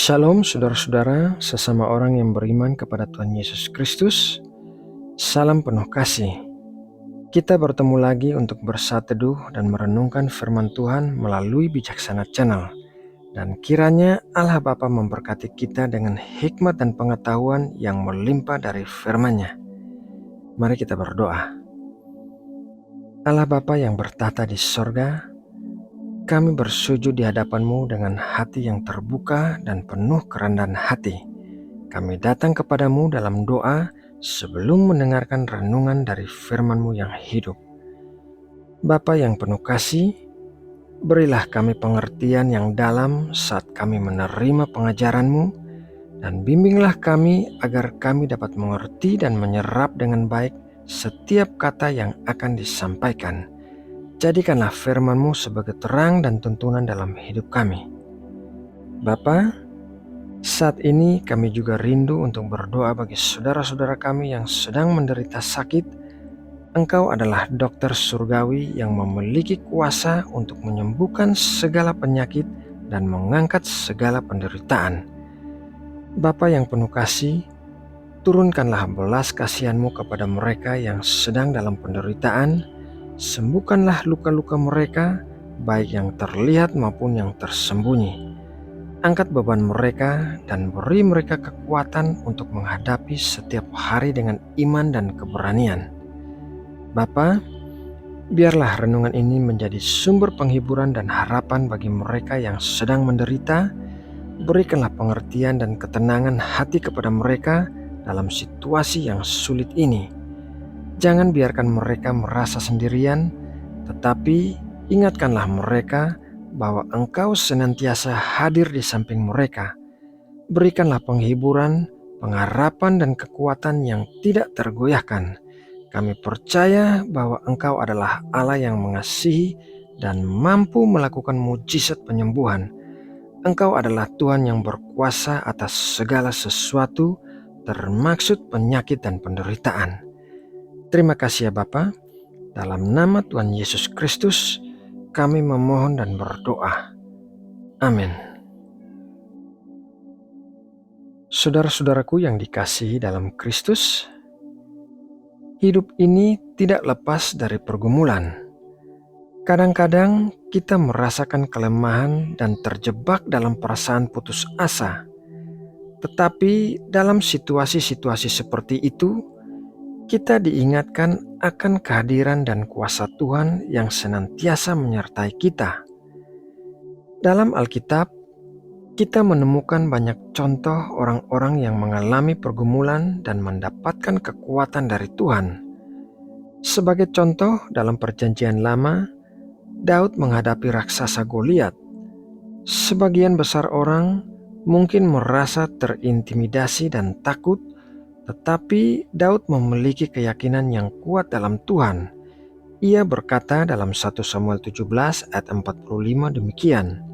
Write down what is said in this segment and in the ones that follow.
Shalom saudara-saudara, sesama orang yang beriman kepada Tuhan Yesus Kristus. Salam penuh kasih. Kita bertemu lagi untuk bersatu-teduh dan merenungkan firman Tuhan melalui Bijaksana Channel. Dan kiranya Allah Bapa memberkati kita dengan hikmat dan pengetahuan yang melimpah dari firman-Nya. Mari kita berdoa. Allah Bapa yang bertata di sorga, kami bersujud di hadapan-Mu dengan hati yang terbuka dan penuh kerendahan hati. Kami datang kepadamu dalam doa sebelum mendengarkan renungan dari firman-Mu yang hidup. Bapa yang penuh kasih, berilah kami pengertian yang dalam saat kami menerima pengajaran-Mu, dan bimbinglah kami agar kami dapat mengerti dan menyerap dengan baik setiap kata yang akan disampaikan. Jadikanlah firman-Mu sebagai terang dan tuntunan dalam hidup kami. Bapa, saat ini kami juga rindu untuk berdoa bagi saudara-saudara kami yang sedang menderita sakit. Engkau adalah dokter surgawi yang memiliki kuasa untuk menyembuhkan segala penyakit dan mengangkat segala penderitaan. Bapa yang penuh kasih, turunkanlah belas kasihan-Mu kepada mereka yang sedang dalam penderitaan. Sembuhkanlah luka-luka mereka, baik yang terlihat maupun yang tersembunyi. Angkat beban mereka dan beri mereka kekuatan untuk menghadapi setiap hari dengan iman dan keberanian. Bapa, biarlah renungan ini menjadi sumber penghiburan dan harapan bagi mereka yang sedang menderita. Berikanlah pengertian dan ketenangan hati kepada mereka dalam situasi yang sulit ini. Jangan biarkan mereka merasa sendirian, tetapi ingatkanlah mereka bahwa Engkau senantiasa hadir di samping mereka. Berikanlah penghiburan, pengharapan, dan kekuatan yang tidak tergoyahkan. Kami percaya bahwa Engkau adalah Allah yang mengasihi dan mampu melakukan mujizat penyembuhan. Engkau adalah Tuhan yang berkuasa atas segala sesuatu, termaksud penyakit dan penderitaan. Terima kasih ya Bapa. Dalam nama Tuhan Yesus Kristus, kami memohon dan berdoa. Amin. Saudara-saudaraku yang dikasihi dalam Kristus, hidup ini tidak lepas dari pergumulan. Kadang-kadang kita merasakan kelemahan dan terjebak dalam perasaan putus asa. Tetapi dalam situasi-situasi seperti itu, kita diingatkan akan kehadiran dan kuasa Tuhan yang senantiasa menyertai kita. Dalam Alkitab, kita menemukan banyak contoh orang-orang yang mengalami pergumulan dan mendapatkan kekuatan dari Tuhan. Sebagai contoh, dalam Perjanjian Lama, Daud menghadapi raksasa Goliat. Sebagian besar orang mungkin merasa terintimidasi dan takut, tetapi Daud memiliki keyakinan yang kuat dalam Tuhan. Ia berkata dalam 1 Samuel 17 ayat 45 demikian.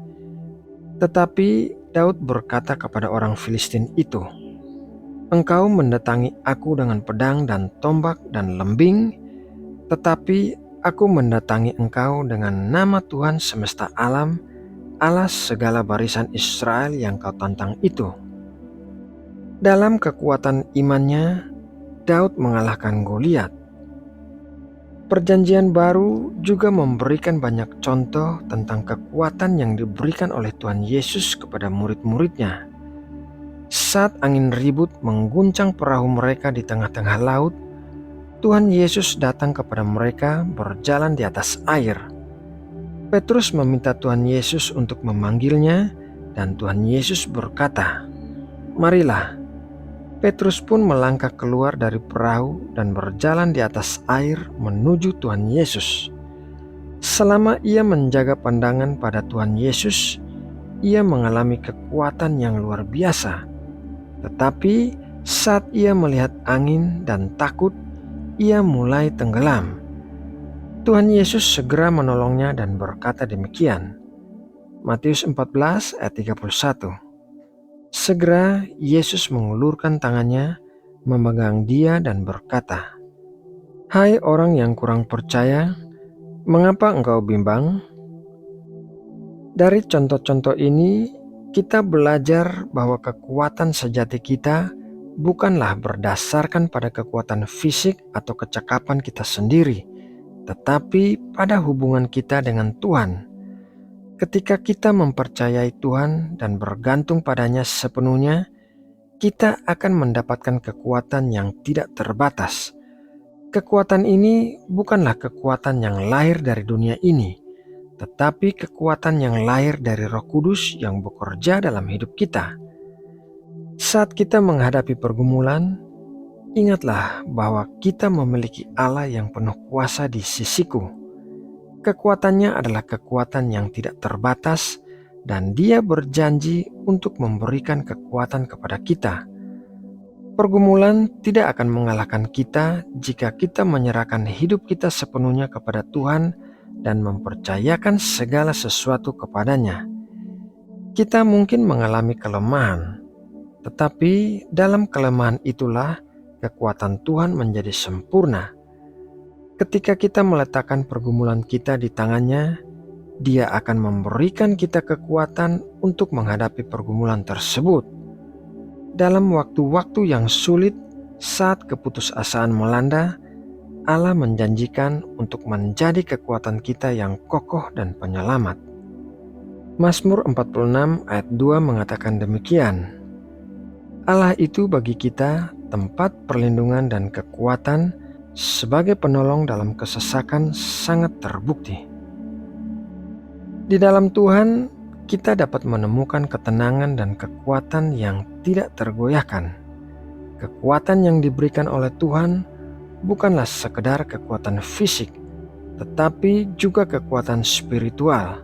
Tetapi Daud berkata kepada orang Filistin itu, "Engkau mendatangi aku dengan pedang dan tombak dan lembing, tetapi aku mendatangi engkau dengan nama Tuhan semesta alam, Allah segala barisan Israel yang kau tantang itu." Dalam kekuatan imannya, Daud mengalahkan Goliat. Perjanjian Baru juga memberikan banyak contoh tentang kekuatan yang diberikan oleh Tuhan Yesus kepada murid-muridnya. Saat angin ribut mengguncang perahu mereka di tengah-tengah laut, Tuhan Yesus datang kepada mereka berjalan di atas air. Petrus meminta Tuhan Yesus untuk memanggilnya, dan Tuhan Yesus berkata, "Marilah." Petrus pun melangkah keluar dari perahu dan berjalan di atas air menuju Tuhan Yesus. Selama ia menjaga pandangan pada Tuhan Yesus, ia mengalami kekuatan yang luar biasa. Tetapi saat ia melihat angin dan takut, ia mulai tenggelam. Tuhan Yesus segera menolongnya dan berkata demikian. Matius 14 ayat 31. Segera Yesus mengulurkan tangannya, memegang dia dan berkata, "Hai orang yang kurang percaya, mengapa engkau bimbang?" Dari contoh-contoh ini, kita belajar bahwa kekuatan sejati kita bukanlah berdasarkan pada kekuatan fisik atau kecakapan kita sendiri, tetapi pada hubungan kita dengan Tuhan. Ketika kita mempercayai Tuhan dan bergantung padanya sepenuhnya, kita akan mendapatkan kekuatan yang tidak terbatas. Kekuatan ini bukanlah kekuatan yang lahir dari dunia ini, tetapi kekuatan yang lahir dari Roh Kudus yang bekerja dalam hidup kita. Saat kita menghadapi pergumulan, ingatlah bahwa kita memiliki Allah yang penuh kuasa di sisiku. Kekuatannya adalah kekuatan yang tidak terbatas, dan Dia berjanji untuk memberikan kekuatan kepada kita. Pergumulan tidak akan mengalahkan kita jika kita menyerahkan hidup kita sepenuhnya kepada Tuhan dan mempercayakan segala sesuatu kepadanya. Kita mungkin mengalami kelemahan, tetapi dalam kelemahan itulah kekuatan Tuhan menjadi sempurna. Ketika kita meletakkan pergumulan kita di tangannya, Dia akan memberikan kita kekuatan untuk menghadapi pergumulan tersebut. Dalam waktu-waktu yang sulit, saat keputusasaan melanda, Allah menjanjikan untuk menjadi kekuatan kita yang kokoh dan penyelamat. Mazmur 46 ayat 2 mengatakan demikian, Allah itu bagi kita tempat perlindungan dan kekuatan, sebagai penolong dalam kesesakan sangat terbukti. Di dalam Tuhan, kita dapat menemukan ketenangan dan kekuatan yang tidak tergoyahkan. Kekuatan yang diberikan oleh Tuhan bukanlah sekedar kekuatan fisik, tetapi juga kekuatan spiritual.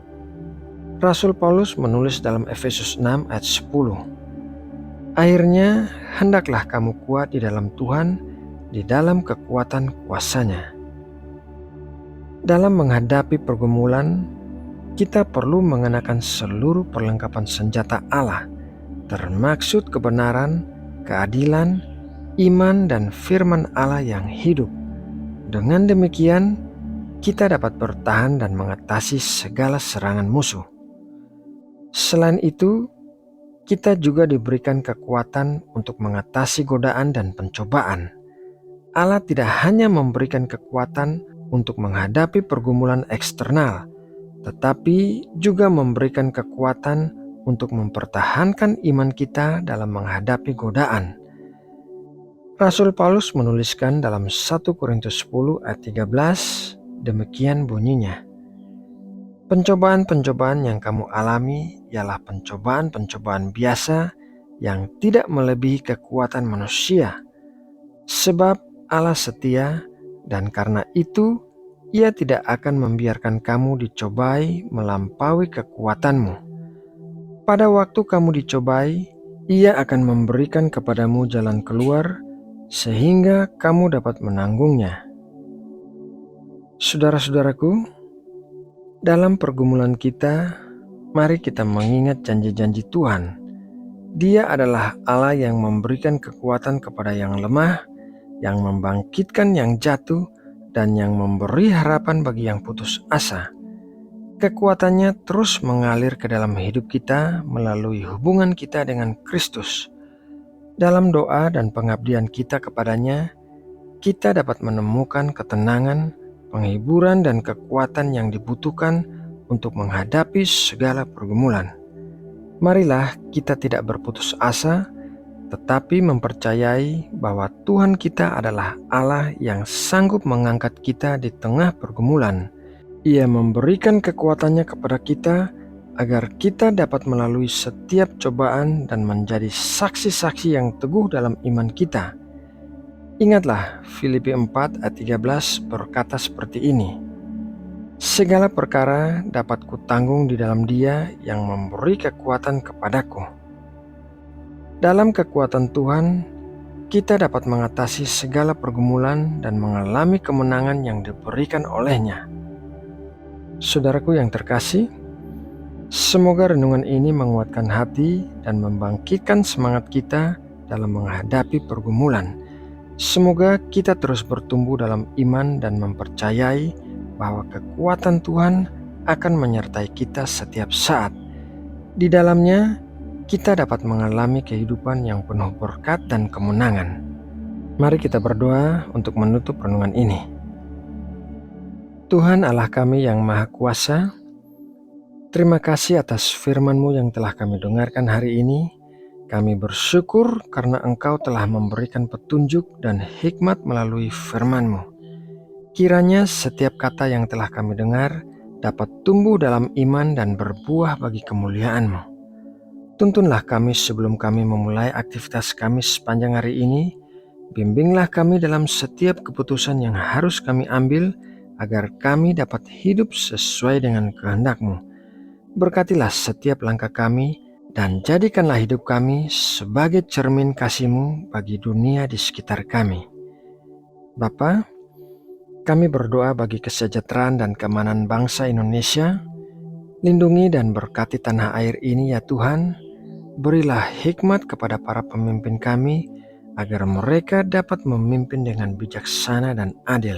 Rasul Paulus menulis dalam Efesus 6 ayat 10, akhirnya hendaklah kamu kuat di dalam Tuhan, di dalam kekuatan kuasa-Nya. Dalam menghadapi pergumulan, kita perlu mengenakan seluruh perlengkapan senjata Allah, termaksud kebenaran, keadilan, iman, dan firman Allah yang hidup. Dengan demikian, kita dapat bertahan dan mengatasi segala serangan musuh. Selain itu, kita juga diberikan kekuatan untuk mengatasi godaan dan pencobaan. Allah tidak hanya memberikan kekuatan untuk menghadapi pergumulan eksternal, tetapi juga memberikan kekuatan untuk mempertahankan iman kita dalam menghadapi godaan. Rasul Paulus menuliskan dalam 1 Korintus 10 ayat 13, demikian bunyinya, pencobaan-pencobaan yang kamu alami ialah pencobaan-pencobaan biasa yang tidak melebihi kekuatan manusia. Sebab Allah setia, dan karena itu Ia tidak akan membiarkan kamu dicobai melampaui kekuatanmu. Pada waktu kamu dicobai, Ia akan memberikan kepadamu jalan keluar sehingga kamu dapat menanggungnya. Saudara-saudaraku, dalam pergumulan kita, mari kita mengingat janji-janji Tuhan. Dia adalah Allah yang memberikan kekuatan kepada yang lemah, yang membangkitkan yang jatuh, dan yang memberi harapan bagi yang putus asa. Kekuatannya terus mengalir ke dalam hidup kita melalui hubungan kita dengan Kristus. Dalam doa dan pengabdian kita kepadanya, kita dapat menemukan ketenangan, penghiburan, dan kekuatan yang dibutuhkan untuk menghadapi segala pergumulan. Marilah kita tidak berputus asa, tetapi mempercayai bahwa Tuhan kita adalah Allah yang sanggup mengangkat kita di tengah pergumulan. Ia memberikan kekuatannya kepada kita agar kita dapat melalui setiap cobaan dan menjadi saksi-saksi yang teguh dalam iman kita. Ingatlah, Filipi 4 ayat 13 berkata seperti ini, segala perkara dapat kutanggung di dalam Dia yang memberi kekuatan kepadaku. Dalam kekuatan Tuhan, kita dapat mengatasi segala pergumulan dan mengalami kemenangan yang diberikan oleh-Nya. Saudaraku yang terkasih, semoga renungan ini menguatkan hati dan membangkitkan semangat kita dalam menghadapi pergumulan. Semoga kita terus bertumbuh dalam iman dan mempercayai bahwa kekuatan Tuhan akan menyertai kita setiap saat. Di dalamnya, kita dapat mengalami kehidupan yang penuh berkat dan kemenangan. Mari kita berdoa untuk menutup renungan ini. Tuhan Allah kami yang Maha Kuasa, terima kasih atas firman-Mu yang telah kami dengarkan hari ini. Kami bersyukur karena Engkau telah memberikan petunjuk dan hikmat melalui firman-Mu. Kiranya setiap kata yang telah kami dengar dapat tumbuh dalam iman dan berbuah bagi kemuliaan-Mu. Tuntunlah kami sebelum kami memulai aktivitas kami sepanjang hari ini. Bimbinglah kami dalam setiap keputusan yang harus kami ambil agar kami dapat hidup sesuai dengan kehendak-Mu. Berkatilah setiap langkah kami dan jadikanlah hidup kami sebagai cermin kasih-Mu bagi dunia di sekitar kami. Bapa, kami berdoa bagi kesejahteraan dan keamanan bangsa Indonesia. Lindungi dan berkati tanah air ini ya Tuhan. Berilah hikmat kepada para pemimpin kami agar mereka dapat memimpin dengan bijaksana dan adil.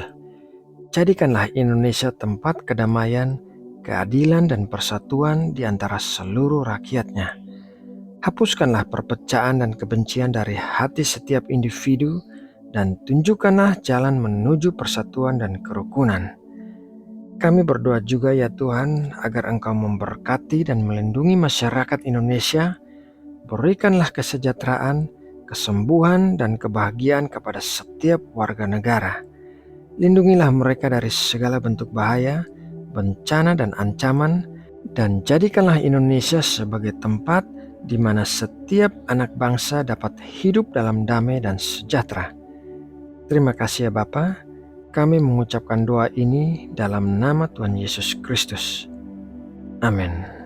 Jadikanlah Indonesia tempat kedamaian, keadilan dan persatuan di antara seluruh rakyatnya. Hapuskanlah perpecahan dan kebencian dari hati setiap individu dan tunjukkanlah jalan menuju persatuan dan kerukunan. Kami berdoa juga ya Tuhan agar Engkau memberkati dan melindungi masyarakat Indonesia. Berikanlah kesejahteraan, kesembuhan, dan kebahagiaan kepada setiap warga negara. Lindungilah mereka dari segala bentuk bahaya, bencana, dan ancaman, dan jadikanlah Indonesia sebagai tempat di mana setiap anak bangsa dapat hidup dalam damai dan sejahtera. Terima kasih ya Bapa. Kami mengucapkan doa ini dalam nama Tuhan Yesus Kristus. Amin.